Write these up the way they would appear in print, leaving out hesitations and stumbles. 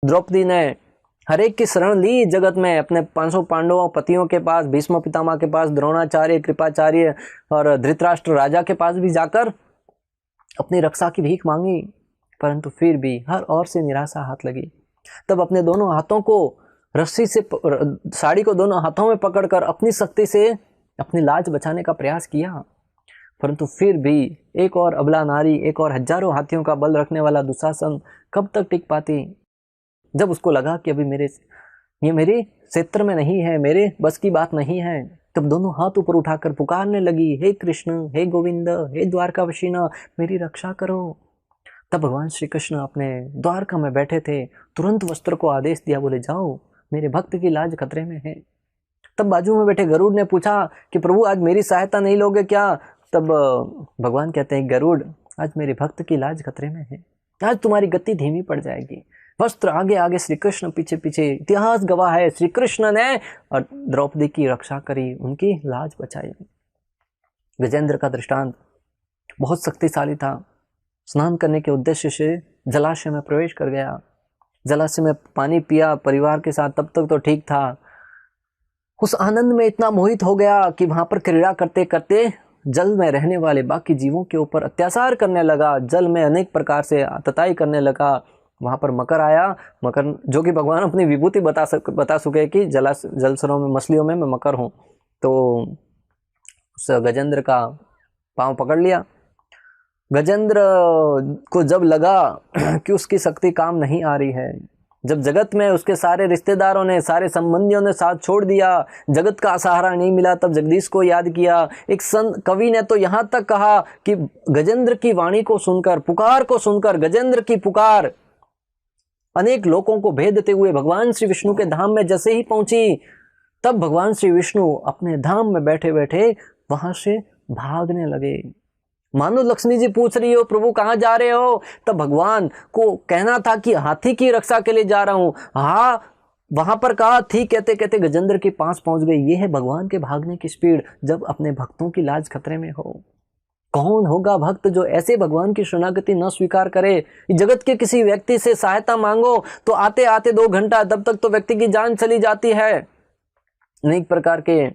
द्रौपदी ने हर एक की शरण ली जगत में, अपने 500 पांडवों पतियों के पास, भीष्म पितामह के पास, द्रोणाचार्य, कृपाचार्य और धृतराष्ट्र राजा के पास भी जाकर अपनी रक्षा की भीख मांगी, परंतु फिर भी हर ओर से निराशा हाथ लगी। तब अपने दोनों हाथों को रस्सी से, साड़ी को दोनों हाथों में पकड़कर अपनी शक्ति से अपनी लाज बचाने का प्रयास किया, परंतु फिर भी एक और अबला नारी, एक और हजारों हाथियों का बल रखने वाला दुशासन कब तक टिक पाती। जब उसको लगा कि अभी ये मेरे क्षेत्र में नहीं है, मेरे बस की बात नहीं है, तब दोनों हाथ ऊपर उठाकर पुकारने लगी, हे कृष्ण, हे गोविंद, हे द्वारकावासीना, मेरी रक्षा करो। तब भगवान श्री कृष्ण अपने द्वारका में बैठे थे, तुरंत वस्त्र को आदेश दिया, बोले जाओ, मेरे भक्त की लाज खतरे में है। तब बाजू में बैठे गरुड़ ने पूछा कि प्रभु आज मेरी सहायता नहीं लोगे क्या? तब भगवान कहते हैं, गरुड़, आज मेरे भक्त की लाज खतरे में है, आज तुम्हारी गति धीमी पड़ जाएगी। वस्त्र आगे आगे, श्री कृष्ण पीछे पीछे। इतिहास गवाह है, श्री कृष्ण ने और द्रौपदी की रक्षा करी, उनकी लाज बचाई। गजेंद्र का दृष्टांत बहुत शक्तिशाली था। स्नान करने के उद्देश्य से जलाशय में प्रवेश कर गया, जलाशय में पानी पिया परिवार के साथ, तब तक तो ठीक था। उस आनंद में इतना मोहित हो गया कि वहां पर क्रीड़ा करते करते जल में रहने वाले बाकी जीवों के ऊपर अत्याचार करने लगा, जल में अनेक प्रकार से आतताई करने लगा। वहां पर मकर आया, मकर जो कि भगवान अपनी विभूति बता चुके कि जल सरों में, मछलियों में मैं मकर हूं। तो उस गजेंद्र का पांव पकड़ लिया। गजेंद्र को जब लगा कि उसकी शक्ति काम नहीं आ रही है, जब जगत में उसके सारे रिश्तेदारों ने, सारे संबंधियों ने साथ छोड़ दिया, जगत का सहारा नहीं मिला, तब जगदीश को याद किया। एक संत कवि ने तो यहां तक कहा कि गजेंद्र की वाणी को सुनकर, पुकार को सुनकर, गजेंद्र की पुकार अनेक लोगों को भेद देते हुए भगवान श्री विष्णु के धाम में जैसे ही पहुंची, तब भगवान श्री विष्णु अपने धाम में बैठे बैठे वहां से भागने लगे। मानो लक्ष्मी जी पूछ रही हो, प्रभु कहां जा रहे हो? तब भगवान को कहना था कि हाथी की रक्षा के लिए जा रहा हूं। हाँ, वहां पर कहा थी, कहते कहते गजेंद्र के पास पहुंच गए। ये है भगवान के भागने की स्पीड, जब अपने भक्तों की लाज खतरे में हो। कौन होगा भक्त जो ऐसे भगवान की शरणागति न स्वीकार करे? जगत के किसी व्यक्ति से सहायता मांगो तो आते आते 2 घंटा, तब तक तो व्यक्ति की जान चली जाती है। अनेक प्रकार के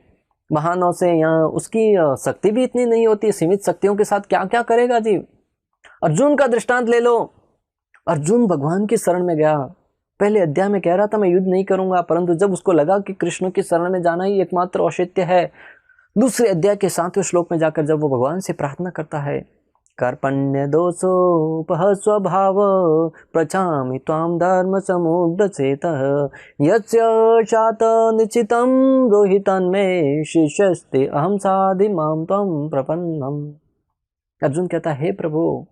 बहानों से, यहाँ उसकी शक्ति भी इतनी नहीं होती, सीमित शक्तियों के साथ क्या क्या करेगा जी। अर्जुन का दृष्टांत ले लो। अर्जुन भगवान की शरण में गया, पहले अध्याय में कह रहा था मैं युद्ध नहीं करूंगा, परंतु जब उसको लगा कि कृष्ण की शरण में जाना ही एकमात्र औचित्य है, दूसरे अध्याय के 7वें श्लोक में जाकर जब वो भगवान से प्रार्थना करता है, कार्पण्य दोषोपह स्वभाव प्रचामि त्वां धर्म समुद्रचेतः यस्य शात निश्चितं रोहितं मे शिष्यस्ते अहम साधि मां त्वं प्रपन्नम। अर्जुन कहता है, हे प्रभु,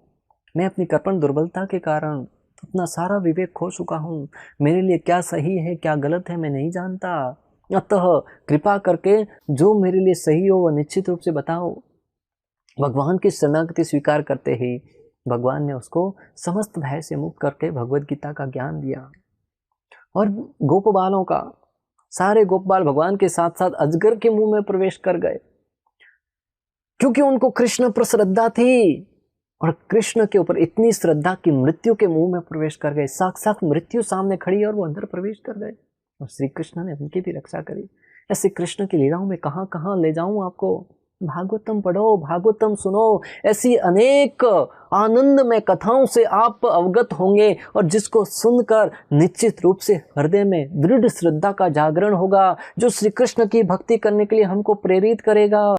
मैं अपनी कर्पण दुर्बलता के कारण अपना सारा विवेक खो चुका हूँ, मेरे लिए क्या सही है क्या गलत है मैं नहीं जानता, अतः कृपा करके जो मेरे लिए सही हो वह निश्चित रूप से बताओ। भगवान की शरणागति स्वीकार करते ही भगवान ने उसको समस्त भय से मुक्त करके भगवद गीता का ज्ञान दिया। और गोप बालों का, सारे गोप बाल भगवान के साथ साथ अजगर के मुंह में प्रवेश कर गए, क्योंकि उनको कृष्ण पर श्रद्धा थी, और कृष्ण के ऊपर इतनी श्रद्धा कि मृत्यु के मुंह में प्रवेश कर गए। साक्षात मृत्यु सामने खड़ी और वो अंदर प्रवेश कर गए, और श्री कृष्ण ने उनकी भी रक्षा करी। ऐसे कृष्ण की लीलाओं में कहां कहां ले जाऊं आपको। भागवतम पढ़ो, भागवतम सुनो, ऐसी अनेक आनंदमय कथाओं से आप अवगत होंगे, और जिसको सुनकर निश्चित रूप से हृदय में दृढ़ श्रद्धा का जागरण होगा, जो श्री कृष्ण की भक्ति करने के लिए हमको प्रेरित करेगा।